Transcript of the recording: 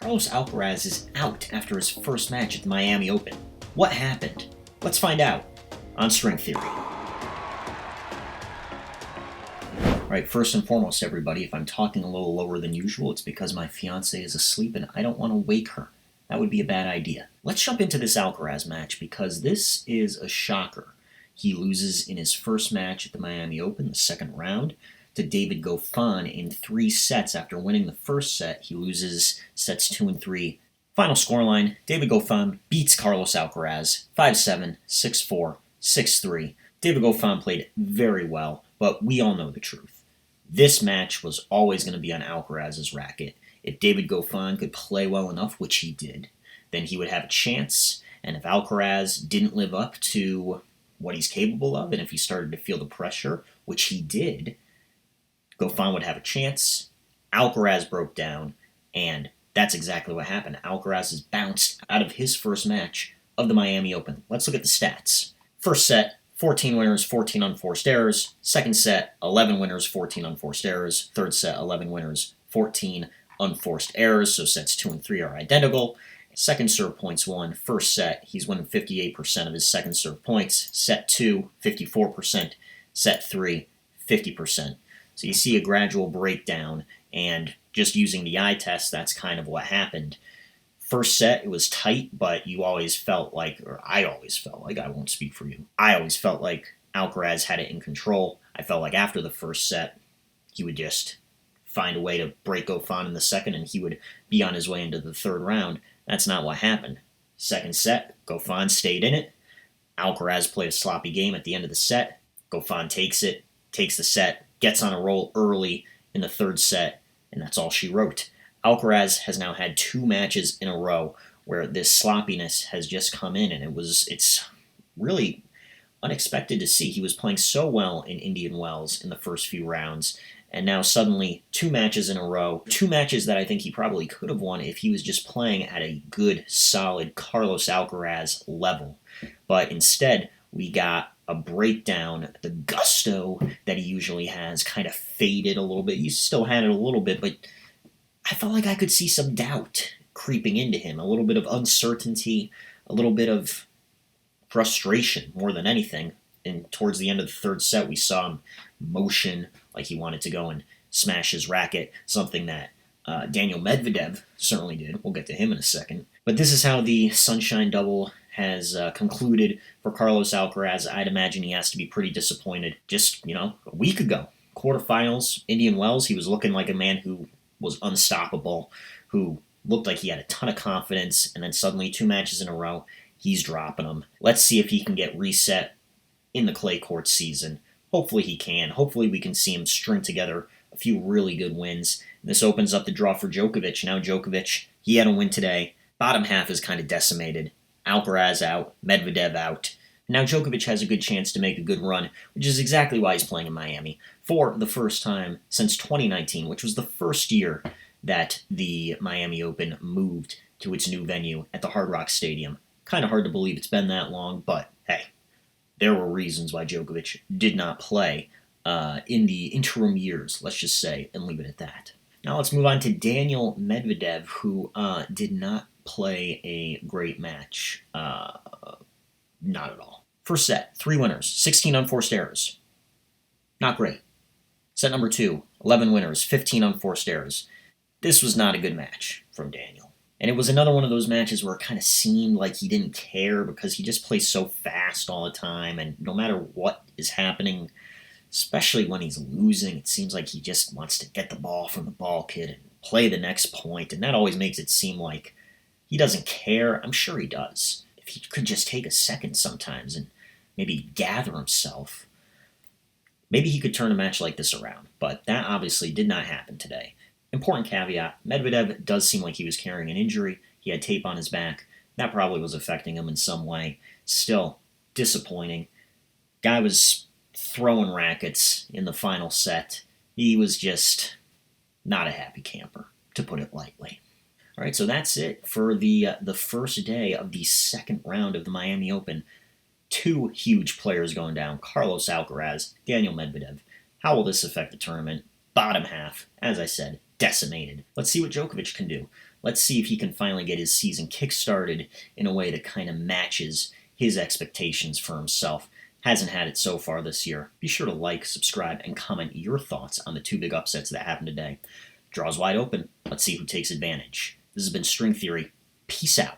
Carlos Alcaraz is out after his first match at the Miami Open. What happened? Let's find out on String Theory. Alright, first and foremost, everybody, if I'm talking a little lower than usual, it's because my fiance is asleep and I don't want to wake her. That would be a bad idea. Let's jump into this Alcaraz match because this is a shocker. He loses in his first match at the Miami Open, the second round, to David Goffin in 3 sets. After winning the first set, he loses sets 2 and 3. Final scoreline, David Goffin beats Carlos Alcaraz 5-7, 6-4, 6-3. David Goffin played very well, but we all know the truth. This match was always going to be on Alcaraz's racket. If David Goffin could play well enough, which he did, then he would have a chance. And if Alcaraz didn't live up to what he's capable of, and if he started to feel the pressure, which he did, Goffin would have a chance. Alcaraz broke down, and that's exactly what happened. Alcaraz is bounced out of his first match of the Miami Open. Let's look at the stats. First set, 14 winners, 14 unforced errors. Second set, 11 winners, 14 unforced errors. Third set, 11 winners, 14 unforced errors, so sets 2 and 3 are identical. Second serve points won. First set, he's winning 58% of his second serve points. Set 2, 54%. Set 3, 50%. So you see a gradual breakdown, and just using the eye test, that's kind of what happened. First set, it was tight, but you always felt like, or I always felt like, I won't speak for you, I always felt like Alcaraz had it in control. I felt like after the first set, he would just find a way to break Goffin in the second, and he would be on his way into the third round. That's not what happened. Second set, Goffin stayed in it. Alcaraz played a sloppy game at the end of the set. Goffin takes it, takes the set, gets on a roll early in the third set, and that's all she wrote. Alcaraz has now had 2 matches in a row where this sloppiness has just come in, and it's really unexpected to see. He was playing so well in Indian Wells in the first few rounds, and now suddenly 2 matches in a row, 2 matches that I think he probably could have won if he was just playing at a good, solid Carlos Alcaraz level. But instead, we got a breakdown. The gusto that he usually has kind of faded a little bit. He still had it a little bit, but I felt like I could see some doubt creeping into him, a little bit of uncertainty, a little bit of frustration more than anything. And towards the end of the third set, we saw him motion like he wanted to go and smash his racket, something that Daniil Medvedev certainly did. We'll get to him in a second. But this is how the Sunshine Double has concluded for Carlos Alcaraz. I'd imagine he has to be pretty disappointed. Just, a week ago, quarterfinals, Indian Wells, he was looking like a man who was unstoppable, who looked like he had a ton of confidence, and then suddenly 2 matches in a row, he's dropping them. Let's see if he can get reset in the clay court season. Hopefully he can. Hopefully we can see him string together a few really good wins. This opens up the draw for Djokovic. Now Djokovic, he had a win today. Bottom half is kind of decimated. Alcaraz out, Medvedev out. Now Djokovic has a good chance to make a good run, which is exactly why he's playing in Miami for the first time since 2019, which was the first year that the Miami Open moved to its new venue at the Hard Rock Stadium. Kind of hard to believe it's been that long, but hey, there were reasons why Djokovic did not play in the interim years, let's just say, and leave it at that. Now let's move on to Daniil Medvedev, who did not play a great match. Not at all. First set, 3 winners, 16 unforced errors. Not great. Set number 2, 11 winners, 15 unforced errors. This was not a good match from Daniil. And it was another one of those matches where it kind of seemed like he didn't care because he just plays so fast all the time, and no matter what is happening, especially when he's losing, it seems like he just wants to get the ball from the ball kid and play the next point, and that always makes it seem like he doesn't care. I'm sure he does. If he could just take a second sometimes and maybe gather himself, maybe he could turn a match like this around, but that obviously did not happen today. Important caveat, Medvedev does seem like he was carrying an injury. He had tape on his back. That probably was affecting him in some way. Still, disappointing. Guy was throwing rackets in the final set. He was just not a happy camper, to put it lightly. All right, so that's it for the first day of the second round of the Miami Open. 2 huge players going down, Carlos Alcaraz, Daniil Medvedev. How will this affect the tournament? Bottom half, as I said, decimated. Let's see what Djokovic can do. Let's see if he can finally get his season kick-started in a way that kind of matches his expectations for himself. Hasn't had it so far this year. Be sure to like, subscribe, and comment your thoughts on the two big upsets that happened today. Draws wide open. Let's see who takes advantage. This has been String Theory. Peace out.